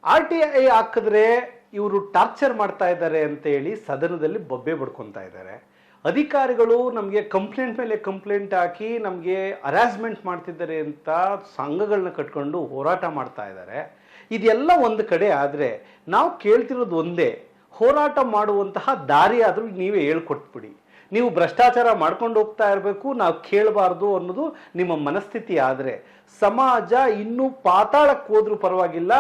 RTI ಹಾಕಿದ್ರೆ ಇವರು torture ಮಾಡ್ತಾ ಇದ್ದಾರೆ ಅಂತ ಹೇಳಿ ಸದನದಲ್ಲಿ ಬೊಬ್ಬೆ ಬಡ್ಕೊತಾ ಇದ್ದಾರೆ. ಅಧಿಕಾರಿಗಳು ನಮಗೆ ಕಂಪ್ಲೇಂಟ್ ಮೇಲೆ ಕಂಪ್ಲೇಂಟ್ ಹಾಕಿ ನಮಗೆ ಹರಾಸ್ಮೆಂಟ್ ಮಾಡ್ತಿದ್ದಾರೆ ಅಂತ ಸಂಘಗಳನ್ನ ಕಟ್ಕೊಂಡು ಹೋರಾಟ ಮಾಡ್ತಾ ಇದ್ದಾರೆ. ಇದೆಲ್ಲ ಒಂದು ಕಡೆ ಆದರೆ ನಾವು ಕೇಳ್ತಿರೋದು ಒಂದೇ, ಹೋರಾಟ ಮಾಡುವಂತಹ ದಾರಿ ಆದರೂ ನೀವೇ ಹೇಳ್ಕೊಟ್ಬಿಡಿ. ನೀವು ಭ್ರಷ್ಟಾಚಾರ ಮಾಡ್ಕೊಂಡು ಹೋಗ್ತಾ ಇರಬೇಕು, ನಾವು ಕೇಳಬಾರ್ದು ಅನ್ನೋದು ನಿಮ್ಮ ಮನಸ್ಥಿತಿ. ಆದರೆ ಸಮಾಜ ಇನ್ನೂ ಪಾತಾಳಕ್ಕೆ ಹೋದ್ರೂ ಪರವಾಗಿಲ್ಲ,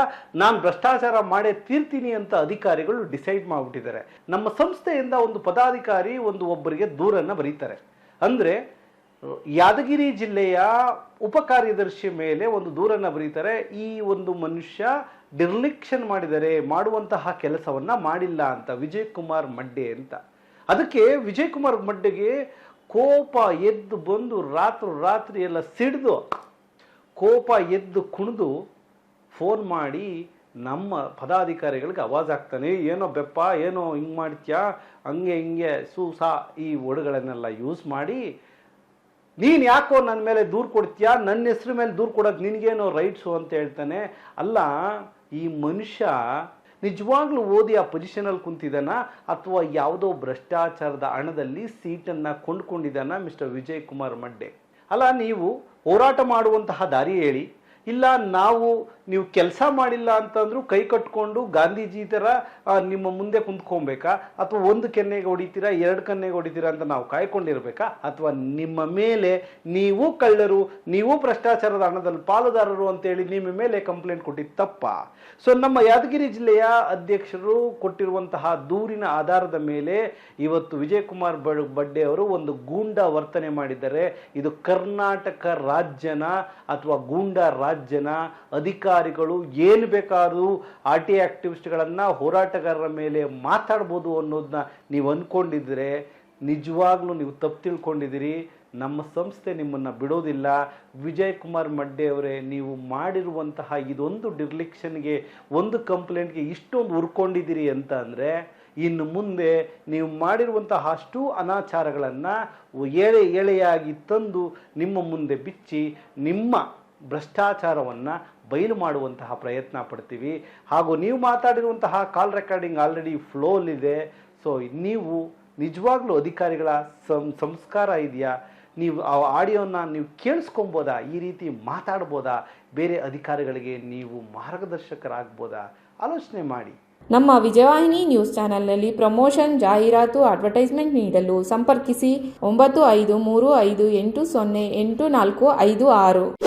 ನಾನು ಭ್ರಷ್ಟಾಚಾರ ಮಾಡೇ ತೀರ್ತೀನಿ ಅಂತ ಅಧಿಕಾರಿಗಳು ಡಿಸೈಡ್ ಮಾಡಿಬಿಟ್ಟಿದ್ದಾರೆ. ನಮ್ಮ ಸಂಸ್ಥೆಯಿಂದ ಒಂದು ಪದಾಧಿಕಾರಿ ಒಬ್ಬರಿಗೆ ದೂರನ್ನು ಬರೀತಾರೆ ಅಂದರೆ ಯಾದಗಿರಿ ಜಿಲ್ಲೆಯ ಉಪ ಕಾರ್ಯದರ್ಶಿ ಮೇಲೆ ಒಂದು ದೂರನ್ನು ಬರೀತಾರೆ. ಈ ಒಂದು ಮನುಷ್ಯ ಡಿರ್ಲಿಕ್ಷನ್ ಮಾಡಿದರೆ, ಮಾಡುವಂತಹ ಕೆಲಸವನ್ನ ಮಾಡಿಲ್ಲ ಅಂತ, ವಿಜಯ್ ಕುಮಾರ್ ಮಡ್ಡೆ ಅಂತ. ಅದಕ್ಕೆ ವಿಜಯ್ ಕುಮಾರ್ ಮಡ್ಡೆಗೆ ಕೋಪ ಎದ್ದು ಬಂದು ರಾತ್ರಿ ಎಲ್ಲ ಸಿಡಿದು ಕೋಪ ಎದ್ದು ಕುಣಿದು ಫೋನ್ ಮಾಡಿ ನಮ್ಮ ಪದಾಧಿಕಾರಿಗಳಿಗೆ ಆವಾಜ್ ಆಗ್ತಾನೆ. ಏನೋ ಬೆಪ್ಪ, ಏನೋ ಹಿಂಗೆ ಮಾಡ್ತೀಯಾ, ಹಂಗೆ ಹಿಂಗೆ ಸೂಸಾ ಈ ವರ್ಡ್ಗಳನ್ನೆಲ್ಲ ಯೂಸ್ ಮಾಡಿ, ನೀನು ಯಾಕೋ ನನ್ನ ಮೇಲೆ ದೂರು ಕೊಡ್ತೀಯಾ, ನನ್ನ ಹೆಸರು ಮೇಲೆ ದೂರು ಕೊಡೋಕೆ ನಿನಗೇನೋ ರೈಟ್ಸು ಅಂತ ಹೇಳ್ತಾನೆ. ಅಲ್ಲ, ಈ ಮನುಷ್ಯ ನಿಜವಾಗ್ಲೂ ಓದಿ ಆ ಪೊಸಿಷನಲ್ಲಿ ಕುಂತಿದ್ದಾನ ಅಥವಾ ಯಾವುದೋ ಭ್ರಷ್ಟಾಚಾರದ ಹಣದಲ್ಲಿ ಸೀಟನ್ನು ಕೊಂಡ್ಕೊಂಡಿದ್ದಾನ ಮಿಸ್ಟರ್ ವಿಜಯ್ ಕುಮಾರ್ ಮಡ್ಡೆ? ಅಲ್ಲ, ನೀವು ಹೋರಾಟ ಮಾಡುವಂತಹ ದಾರಿ ಹೇಳಿ, ಇಲ್ಲ ನೀವು ಕೆಲಸ ಮಾಡಿಲ್ಲ ಅಂತಂದ್ರೂ ಕೈ ಕಟ್ಕೊಂಡು ಗಾಂಧೀಜಿ ಥರ ನಿಮ್ಮ ಮುಂದೆ ಕುಂತ್ಕೊಬೇಕಾ, ಅಥವಾ ಒಂದು ಕೆನ್ನೆಗೆ ಹೊಡಿತೀರಾ, ಎರಡು ಕೆನ್ನೆಗೆ ಹೊಡಿತೀರಾ ಅಂತ ನಾವು ಕಾಯ್ಕೊಂಡಿರ್ಬೇಕಾ, ಅಥವಾ ನಿಮ್ಮ ಮೇಲೆ ನೀವು ಕಳ್ಳರು, ನೀವು ಭ್ರಷ್ಟಾಚಾರದ ಹಣದಲ್ಲಿ ಪಾಲುದಾರರು ಅಂತೇಳಿ ನಿಮ್ಮ ಮೇಲೆ ಕಂಪ್ಲೇಂಟ್ ಕೊಟ್ಟಿದ್ದು ತಪ್ಪ? ಸೊ ನಮ್ಮ ಯಾದಗಿರಿ ಜಿಲ್ಲೆಯ ಅಧ್ಯಕ್ಷರು ಕೊಟ್ಟಿರುವಂತಹ ದೂರಿನ ಆಧಾರದ ಮೇಲೆ ಇವತ್ತು ವಿಜಯ್ ಕುಮಾರ್ ಮಡ್ಡೆ ಅವರು ಒಂದು ಗೂಂಡಾ ವರ್ತನೆ ಮಾಡಿದ್ದಾರೆ. ಇದು ಕರ್ನಾಟಕ ರಾಜ್ಯನ ಅಥವಾ ಗೂಂಡಾ ರಾಜ್ಯನ ಅಧಿಕಾರಿಗಳು ಏನು ಬೇಕಾದರೂ RTI ಆಕ್ಟಿವಿಸ್ಟ್ಗಳನ್ನು, ಹೋರಾಟಗಾರರ ಮೇಲೆ ಮಾತಾಡ್ಬೋದು ಅನ್ನೋದನ್ನ ನೀವು ಅಂದ್ಕೊಂಡಿದ್ರೆ ನಿಜವಾಗ್ಲೂ ನೀವು ತಪ್ಪು ತಿಳ್ಕೊಂಡಿದ್ದೀರಿ. ನಮ್ಮ ಸಂಸ್ಥೆ ನಿಮ್ಮನ್ನು ಬಿಡೋದಿಲ್ಲ. ವಿಜಯ್ ಕುಮಾರ್ ಮಡ್ಡೆ ಅವರೇ, ನೀವು ಮಾಡಿರುವಂತಹ ಇದೊಂದು ಡಿರ್ಲಿಕ್ಷನ್ಗೆ, ಒಂದು ಕಂಪ್ಲೇಂಟ್ಗೆ ಇಷ್ಟೊಂದು ಉರ್ಕೊಂಡಿದ್ದೀರಿ ಅಂತ ಅಂದರೆ, ಇನ್ನು ಮುಂದೆ ನೀವು ಮಾಡಿರುವಂತಹ ಅಷ್ಟು ಅನಾಚಾರಗಳನ್ನು ಎಳೆಯಾಗಿ ತಂದು ನಿಮ್ಮ ಮುಂದೆ ಬಿಚ್ಚಿ ನಿಮ್ಮ ಭ್ರಷ್ಟಾಚಾರವನ್ನು ಬಯಲು ಮಾಡುವಂತಹ ಪ್ರಯತ್ನ ಪಡ್ತೀವಿ. ಹಾಗೂ ನೀವು ಮಾತಾಡಿರುವಂತಹ ಕಾಲ್ ರೆಕಾರ್ಡಿಂಗ್ ಆಲ್ರೆಡಿ ಫ್ಲೋಲಿದೆ. ಸೊ ನೀವು ನಿಜವಾಗ್ಲೂ ಅಧಿಕಾರಿಗಳ ಸಂಸ್ಕಾರ ಇದೆಯಾ? ನೀವು ಆ ಆಡಿಯೋನ ನೀವು ಕೇಳಿಸ್ಕೊಬೋದಾ? ಈ ರೀತಿ ಮಾತಾಡ್ಬೋದಾ? ಬೇರೆ ಅಧಿಕಾರಿಗಳಿಗೆ ನೀವು ಮಾರ್ಗದರ್ಶಕರಾಗ್ಬೋದಾ? ಆಲೋಚನೆ ಮಾಡಿ. ನಮ್ಮ ವಿಜಯವಾಹಿನಿ ನ್ಯೂಸ್ ಚಾನೆಲ್ನಲ್ಲಿ ಪ್ರಮೋಷನ್, ಜಾಹೀರಾತು, ಅಡ್ವರ್ಟೈಸ್ಮೆಂಟ್ ನೀಡಲು ಸಂಪರ್ಕಿಸಿ 9535808456.